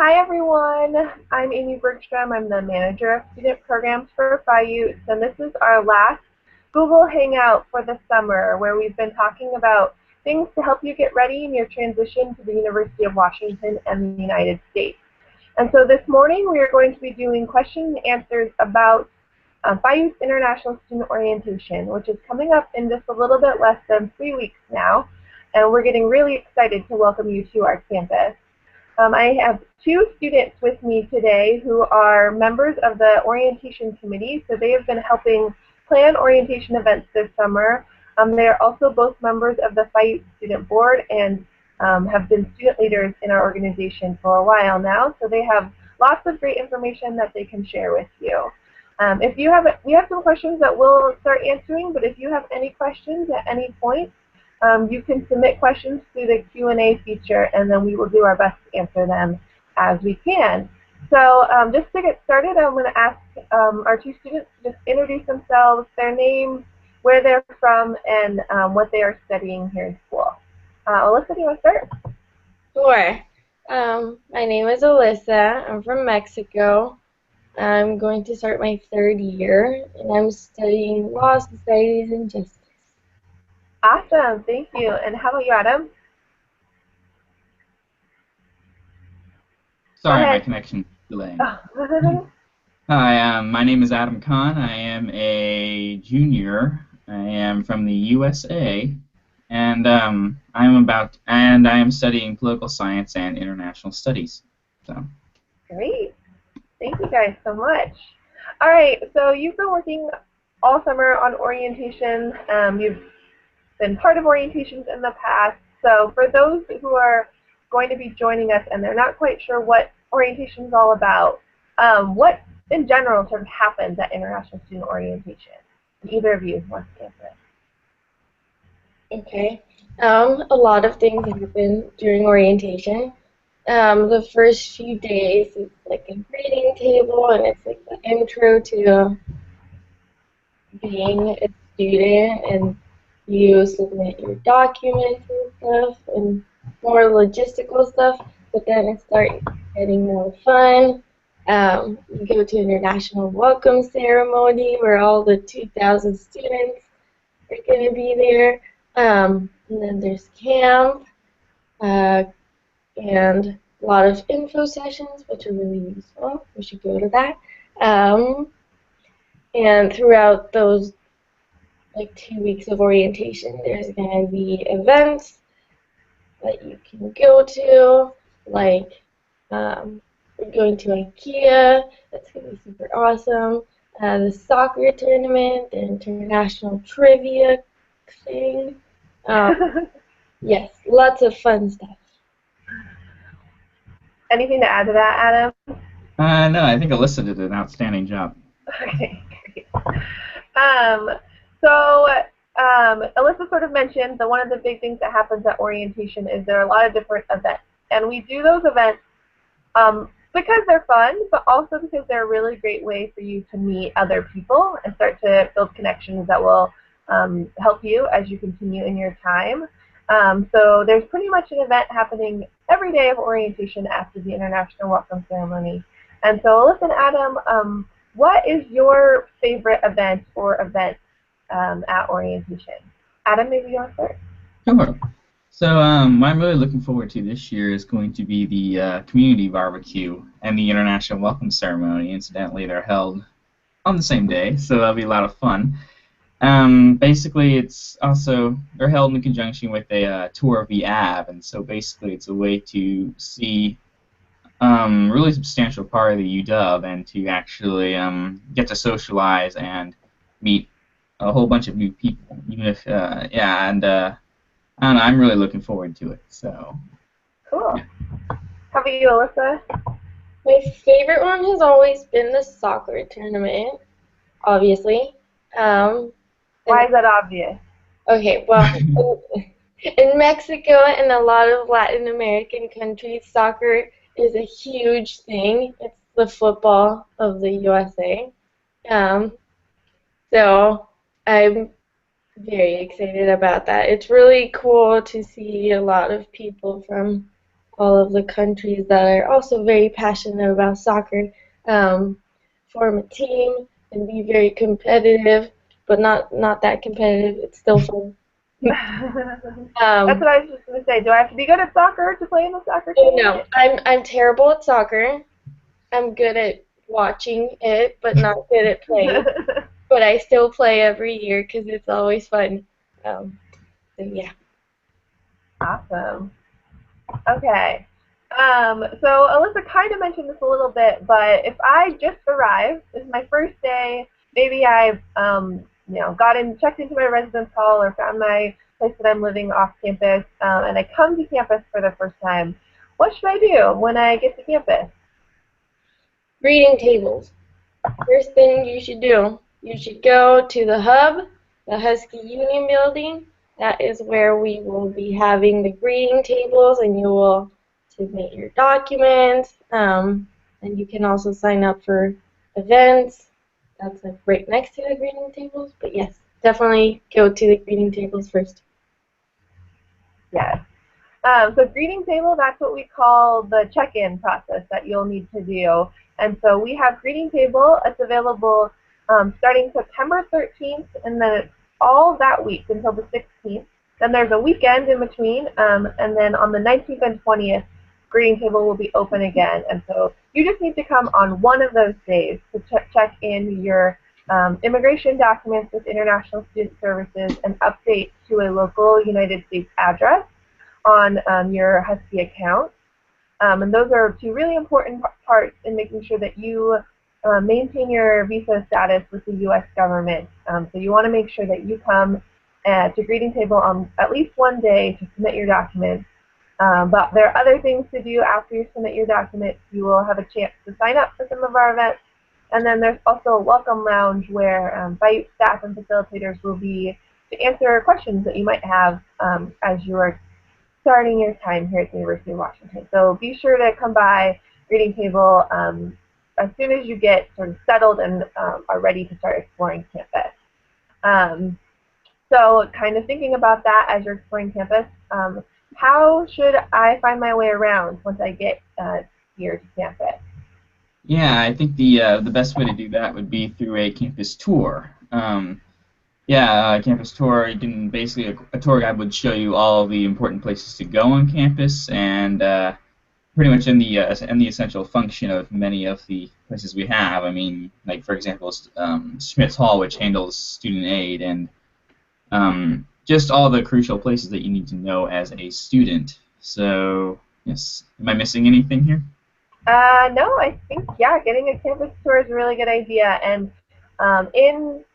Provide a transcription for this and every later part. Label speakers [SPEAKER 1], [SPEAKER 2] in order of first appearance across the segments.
[SPEAKER 1] Hi everyone, I'm Amy Bergstrom. I'm the Manager of Student Programs for FIUTS, and this is our last Google Hangout for the summer, where we've been talking about things to help you get ready in your transition to the University of Washington and the United States. And so this morning we are going to be doing question and answers about FIUTS International Student Orientation, which is coming up in just a little bit less than 3 weeks now, and we're getting really excited to welcome you to our campus. I have two students with me today who are members of the orientation committee, so they have been helping plan orientation events this summer. They are also both members of the FIUTS Student Board and have been student leaders in our organization for a while now, so they have lots of great information that they can share with you. We have some questions that we'll start answering, but if you have any questions at any point, you can submit questions through the Q&A feature, and then we will do our best to answer them as we can. So just to get started, I'm going to ask our two students to just introduce themselves, their names, where they're from, and what they are studying here in school. Alyssa, do you want to start?
[SPEAKER 2] Sure. My name is Alyssa. I'm from Mexico. I'm going to start my third year, and I'm studying Law, Societies, and Justice.
[SPEAKER 1] Awesome, thank you. And how about you, Adam?
[SPEAKER 3] Sorry, my connection delaying. Hi, my name is Adam Khan. I am a junior. I am from the USA, and I am studying political science and international studies. So.
[SPEAKER 1] Great. Thank you guys so much. All right, so you've been working all summer on orientation. You've been part of orientations in the past. So for those who are going to be joining us and they're not quite sure what orientation is all about, what in general sort of happens at International Student Orientation? Either of you wants to answer
[SPEAKER 2] it. Okay. A lot of things happen during orientation. The first few days is like a greeting table, and it's like the intro to being a student, and you submit your documents and stuff, and more logistical stuff, but then it starts getting more fun. You go to international welcome ceremony where all the 2,000 students are going to be there. And then there's camp, and a lot of info sessions, which are really useful. We should go to that. And throughout those 2 weeks of orientation, there's going to be events that you can go to, like we're going to IKEA. That's going to be super awesome. The soccer tournament, the international trivia thing. Yes, lots of fun stuff.
[SPEAKER 1] Anything to add to that,
[SPEAKER 3] Adam? No, I think Alyssa did an outstanding job.
[SPEAKER 1] Okay, great. Alyssa sort of mentioned that one of the big things that happens at orientation is there are a lot of different events. And we do those events because they're fun, but also because they're a really great way for you to meet other people and start to build connections that will help you as you continue in your time. So there's pretty much an event happening every day of orientation after the International Welcome Ceremony. And so Alyssa and Adam, what is your favorite event or events at orientation? Adam, maybe you want to start?
[SPEAKER 3] Sure. So what I'm really looking forward to this year is going to be the community barbecue and the International Welcome Ceremony. Incidentally, they're held on the same day, so that'll be a lot of fun. Basically, they're held in conjunction with a tour of the AB, and so basically it's a way to see really substantial part of the UW and to actually get to socialize and meet a whole bunch of new people. Even if, I don't know, I'm really looking forward to it. So.
[SPEAKER 1] Cool. How about you, Alyssa?
[SPEAKER 2] My favorite one has always been the soccer tournament, obviously.
[SPEAKER 1] Why is that obvious?
[SPEAKER 2] Okay, well, in Mexico and a lot of Latin American countries, soccer is a huge thing. It's the football of the USA. So I'm very excited about that. It's really cool to see a lot of people from all of the countries that are also very passionate about soccer form a team and be very competitive, but not that competitive. It's still fun.
[SPEAKER 1] That's
[SPEAKER 2] um,
[SPEAKER 1] what I was just going to say. Do I have to be good at soccer to play in the soccer
[SPEAKER 2] oh
[SPEAKER 1] team?
[SPEAKER 2] no, I'm terrible at soccer. I'm good at watching it, but not good at playing. But I still play every year because it's always fun. So yeah.
[SPEAKER 1] Awesome. Okay. So Alyssa kind of mentioned this a little bit, but if I just arrived, this is my first day, maybe I've checked into my residence hall or found my place that I'm living off campus, and I come to campus for the first time. What should I do when I get to campus?
[SPEAKER 2] Greeting tables. First thing you should do, you should go to the hub, the Husky Union building. That is where we will be having the greeting tables, and you will submit your documents. And you can also sign up for events. That's like right next to the greeting tables. But yes, definitely go to the greeting tables first.
[SPEAKER 1] Yes. So greeting table, that's what we call the check-in process that you'll need to do. And so we have greeting table. It's available starting September 13th, and then it's all that week until the 16th. Then there's a weekend in between, and then on the 19th and 20th, greeting table will be open again. And so you just need to come on one of those days to check in your immigration documents with International Student Services and update to a local United States address on your Husky account. And those are two really important parts in making sure that you maintain your visa status with the U.S. government. So you want to make sure that you come to greeting table on at least one day to submit your documents. But there are other things to do after you submit your documents. You will have a chance to sign up for some of our events. And then there's also a welcome lounge where FIUTS staff and facilitators will be to answer questions that you might have as you are starting your time here at the University of Washington. So be sure to come by greeting table as soon as you get sort of settled and are ready to start exploring campus. So kind of thinking about that as you're exploring campus, how should I find my way around once I get here to campus?
[SPEAKER 3] Yeah, I think the best way to do that would be through a campus tour. Campus tour. You can basically a tour guide would show you all the important places to go on campus and pretty much in the essential function of many of the places we have. I mean, like for example, Schmitz Hall, which handles student aid, and just all the crucial places that you need to know as a student. So, yes, am I missing anything here?
[SPEAKER 1] No, I think, getting a campus tour is a really good idea. And in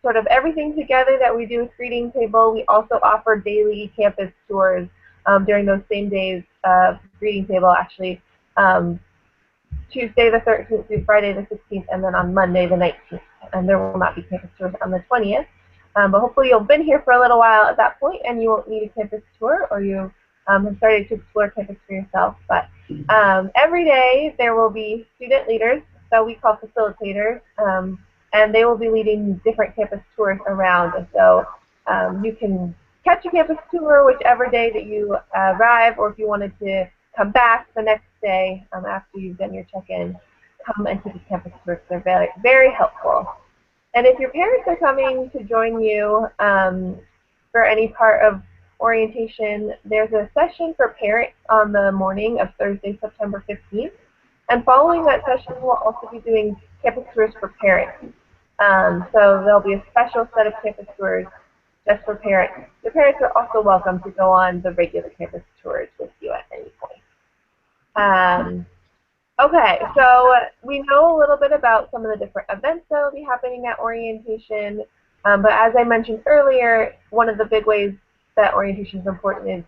[SPEAKER 1] sort of everything together that we do with Greeting Table, we also offer daily campus tours during those same days of Greeting Table, actually. Tuesday the 13th through Friday the 16th, and then on Monday the 19th. And there will not be campus tours on the 20th. But hopefully you've been here for a little while at that point and you won't need a campus tour, or you have started to explore campus for yourself. But every day there will be student leaders that we call facilitators, and they will be leading different campus tours around. And so you can catch a campus tour whichever day that you arrive, or if you wanted to come back the next day after you've done your check-in, come and take a campus tour. They're very, very helpful. And if your parents are coming to join you for any part of orientation, there's a session for parents on the morning of Thursday, September 15th. And following that session, we'll also be doing campus tours for parents. So there'll be a special set of campus tours just for parents. The parents are also welcome to go on the regular campus tours with you at any point. Okay, so we know a little bit about some of the different events that will be happening at orientation, but as I mentioned earlier, one of the big ways that orientation is important is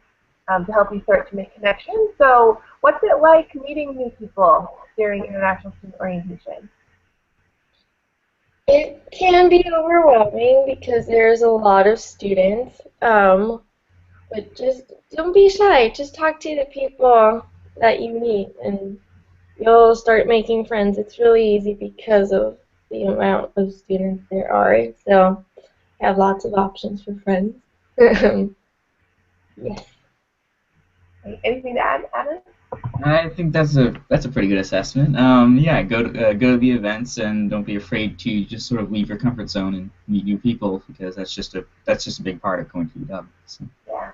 [SPEAKER 1] to help you start to make connections. So what's it like meeting new people during International Student Orientation?
[SPEAKER 2] It can be overwhelming because there's a lot of students, but just don't be shy. Just talk to the people that you meet, and you'll start making friends. It's really easy because of the amount of students there are. So I have lots of options for friends. Yes.
[SPEAKER 1] Anything to add, Adam?
[SPEAKER 3] I think that's a pretty good assessment. Yeah, go to the events and don't be afraid to just sort of leave your comfort zone and meet new people because that's just a big part of going to UW. So.
[SPEAKER 1] Yeah.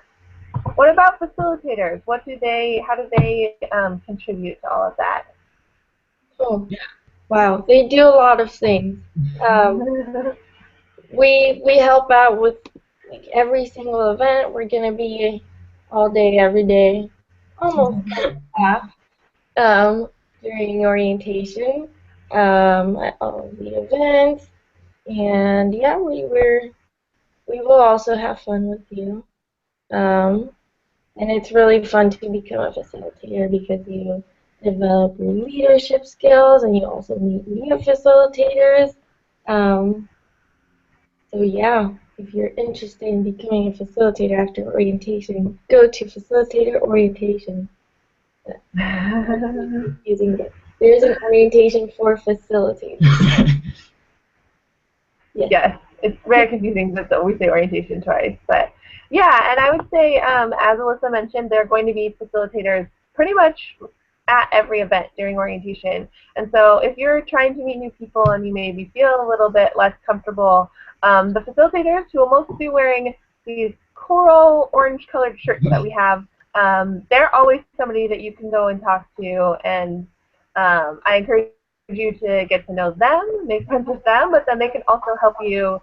[SPEAKER 1] What about facilitators? How do they contribute to all of that?
[SPEAKER 2] Oh, wow. They do a lot of things. Um, we help out with like every single event. We're gonna be all day, every day, almost half during orientation at all of the events. And yeah, we will also have fun with you. Um, and it's really fun to become a facilitator because you develop your leadership skills and you also meet new facilitators. Um, so yeah, if you're interested in becoming a facilitator after orientation, go to facilitator orientation. Using it. There's an orientation for facilitators. Yes.
[SPEAKER 1] Yes, it's very confusing that we say orientation twice, but yeah, and I would say, as Alyssa mentioned, there are going to be facilitators pretty much at every event during orientation. And so if you're trying to meet new people and you maybe feel a little bit less comfortable, the facilitators who will mostly be wearing these coral orange colored shirts that we have, they're always somebody that you can go and talk to, and I encourage you to get to know them, make friends with them, but then they can also help you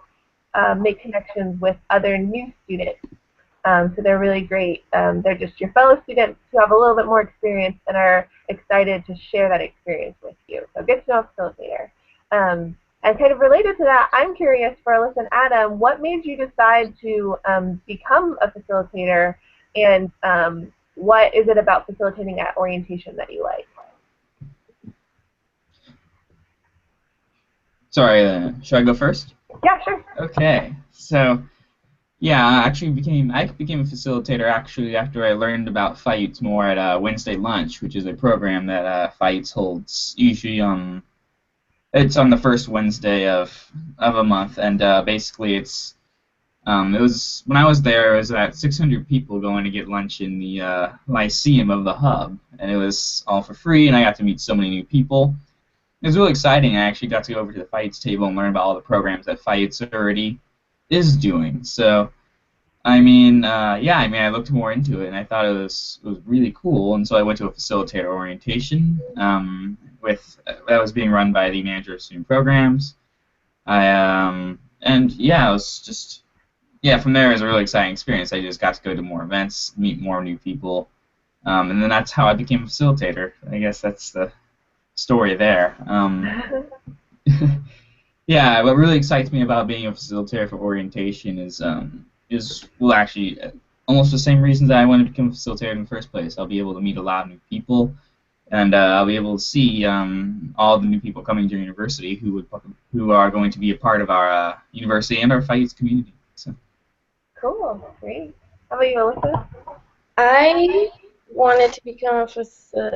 [SPEAKER 1] make connections with other new students. So they're really great. They're just your fellow students who have a little bit more experience and are excited to share that experience with you. So get to know a facilitator. And kind of related to that, I'm curious for Alyssa and Adam, what made you decide to become a facilitator, and what is it about facilitating at orientation that you like?
[SPEAKER 3] Sorry, should I go first?
[SPEAKER 1] Yeah, sure.
[SPEAKER 3] Okay, so yeah, I became a facilitator actually after I learned about FIUTS more at Wednesday Lunch, which is a program that FIUTS holds usually on the first Wednesday of a month, and basically it was when I was there, it was about 600 people going to get lunch in the Lyceum of the Hub, and it was all for free, and I got to meet so many new people. It was really exciting. I actually got to go over to the FIUTS table and learn about all the programs that FIUTS already is doing. So, I looked more into it, and I thought it was really cool. And so I went to a facilitator orientation that was being run by the manager of student programs. It was just from there it was a really exciting experience. I just got to go to more events, meet more new people, and then that's how I became a facilitator. I guess that's the story there. Yeah, what really excites me about being a facilitator for orientation is actually almost the same reasons that I wanted to become a facilitator in the first place. I'll be able to meet a lot of new people, and I'll be able to see all the new people coming to university who are going to be a part of our university and our FIUTS community. So.
[SPEAKER 1] Cool, great. How about you, Alyssa?
[SPEAKER 2] I wanted to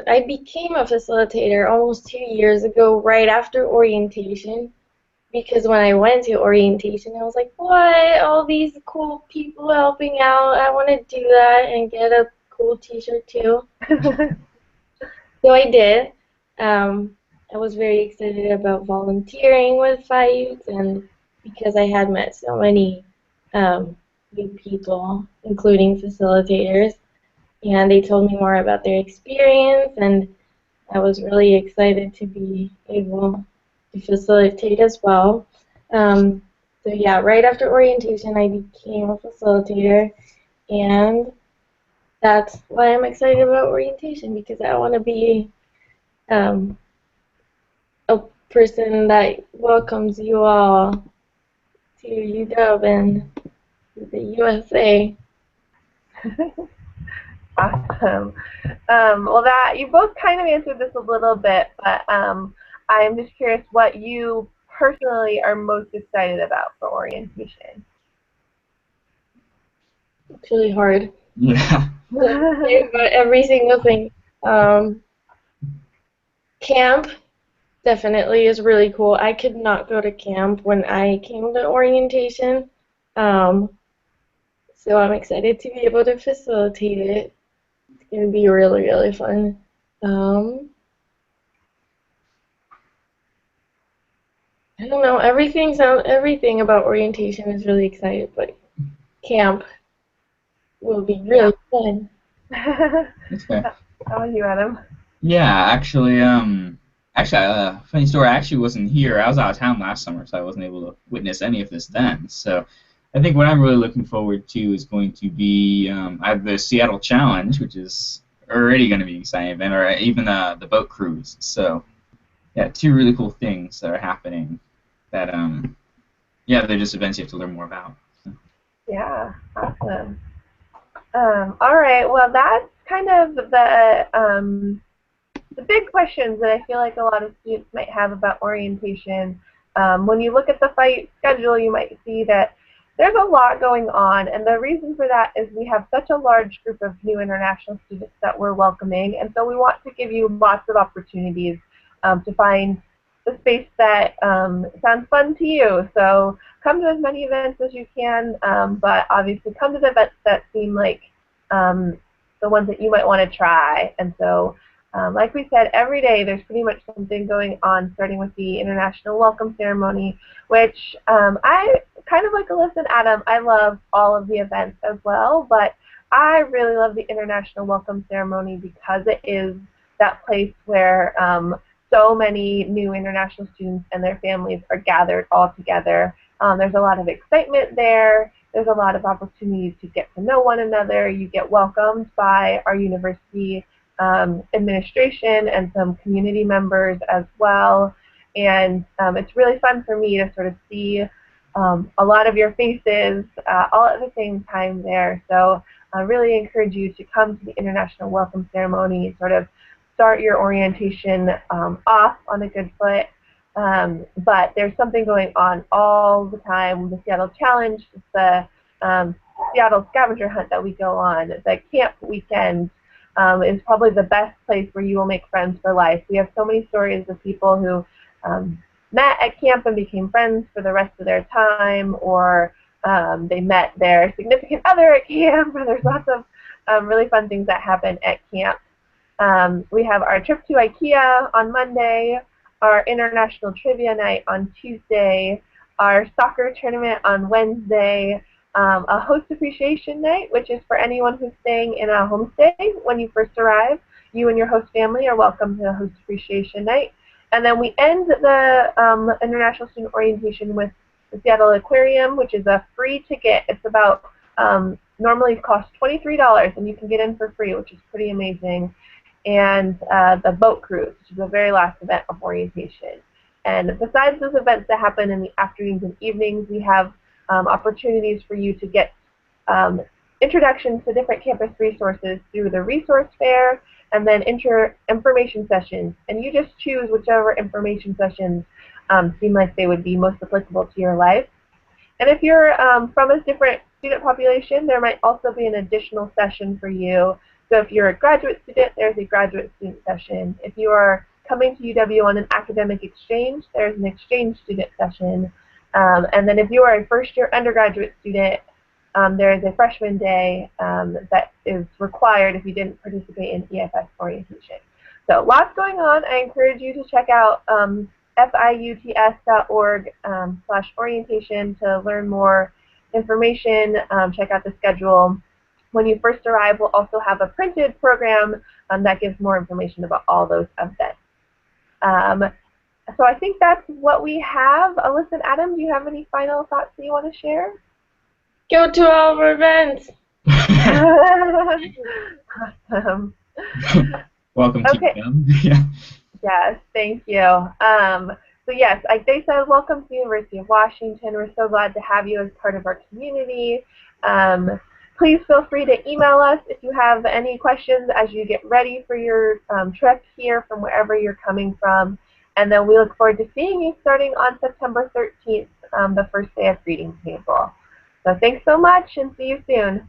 [SPEAKER 2] I became a facilitator almost 2 years ago, right after orientation. Because when I went to orientation, I was like, what? All these cool people helping out. I want to do that and get a cool t-shirt too. So I did. I was very excited about volunteering with FIUTS, and because I had met so many new people, including facilitators, and they told me more about their experience, and I was really excited to be able to facilitate as well. So yeah, right after orientation, I became a facilitator, and that's why I'm excited about orientation, because I want to be um, a person that welcomes you all to UW and to the USA.
[SPEAKER 1] Awesome. Well, that you both kind of answered this a little bit, but I'm just curious what you personally are most excited about for orientation.
[SPEAKER 2] It's really hard.
[SPEAKER 3] Yeah.
[SPEAKER 2] About every single thing. Camp definitely is really cool. I could not go to camp when I came to orientation, um, so I'm excited to be able to facilitate it. It's It'd be really, really fun. I don't know. Everything about orientation is really exciting, but camp will be really fun.
[SPEAKER 3] That's fair.
[SPEAKER 1] How about you, Adam?
[SPEAKER 3] Yeah, funny story. I actually wasn't here. I was out of town last summer, so I wasn't able to witness any of this then. So, I think what I'm really looking forward to is going to be either the Seattle Challenge, which is already going to be an exciting event, or even the boat cruise. So, yeah, two really cool things that are happening. That yeah, they're just events you have to learn more about. So.
[SPEAKER 1] Yeah, awesome. All right, well, that's kind of the big questions that I feel like a lot of students might have about orientation. When you look at the FIUTS schedule, you might see that there's a lot going on, and the reason for that is we have such a large group of new international students that we're welcoming, and so we want to give you lots of opportunities to find the space that sounds fun to you. So come to as many events as you can, but obviously come to the events that seem like the ones that you might want to try. And so like we said, every day there's pretty much something going on, starting with the International Welcome Ceremony, which I kind of like Alyssa and Adam. I love all of the events as well, but I really love the International Welcome Ceremony because it is that place where so many new international students and their families are gathered all together. There's a lot of excitement there. There's a lot of opportunities to get to know one another. You get welcomed by our university administration and some community members as well. And it's really fun for me to sort of see a lot of your faces all at the same time there. So I really encourage you to come to the International Welcome Ceremony and sort of start your orientation off on a good foot. But there's something going on all the time. The Seattle Challenge, the Seattle scavenger hunt that we go on, the camp weekend is probably the best place where you will make friends for life. We have so many stories of people who met at camp and became friends for the rest of their time, or they met their significant other at camp, or there's lots of really fun things that happen at camp. We have our trip to IKEA on Monday, our international trivia night on Tuesday, our soccer tournament on Wednesday, a host appreciation night, which is for anyone who's staying in a homestay when you first arrive. You and your host family are welcome to the host appreciation night. And then we end the International Student Orientation with the Seattle Aquarium, which is a free ticket. It's about, normally it costs $23, and you can get in for free, which is pretty amazing. And the boat cruise, which is the very last event of orientation. And besides those events that happen in the afternoons and evenings, we have opportunities for you to get introductions to different campus resources through the resource fair, and then information sessions. And you just choose whichever information sessions seem like they would be most applicable to your life. And if you're from a different student population, there might also be an additional session for you. So if you're a graduate student, there's a graduate student session. If you are coming to UW on an academic exchange, there's an exchange student session. And then if you are a first-year undergraduate student, there is a freshman day that is required if you didn't participate in EFS orientation. So lots going on. I encourage you to check out FIUTS.org/orientation to learn more information, check out the schedule. When you first arrive, we'll also have a printed program that gives more information about all those events. So I think that's what we have. Alyssa and Adam, do you have any final thoughts that you want to share?
[SPEAKER 2] Go to all of our events.
[SPEAKER 1] Awesome.
[SPEAKER 3] Welcome to them. Yeah.
[SPEAKER 1] Yes, thank you. So yes, like they said, welcome to the University of Washington. We're so glad to have you as part of our community. Please feel free to email us if you have any questions as you get ready for your trip here from wherever you're coming from. And then we look forward to seeing you starting on September 13th, the first day of Greeting Table. So thanks so much, and see you soon.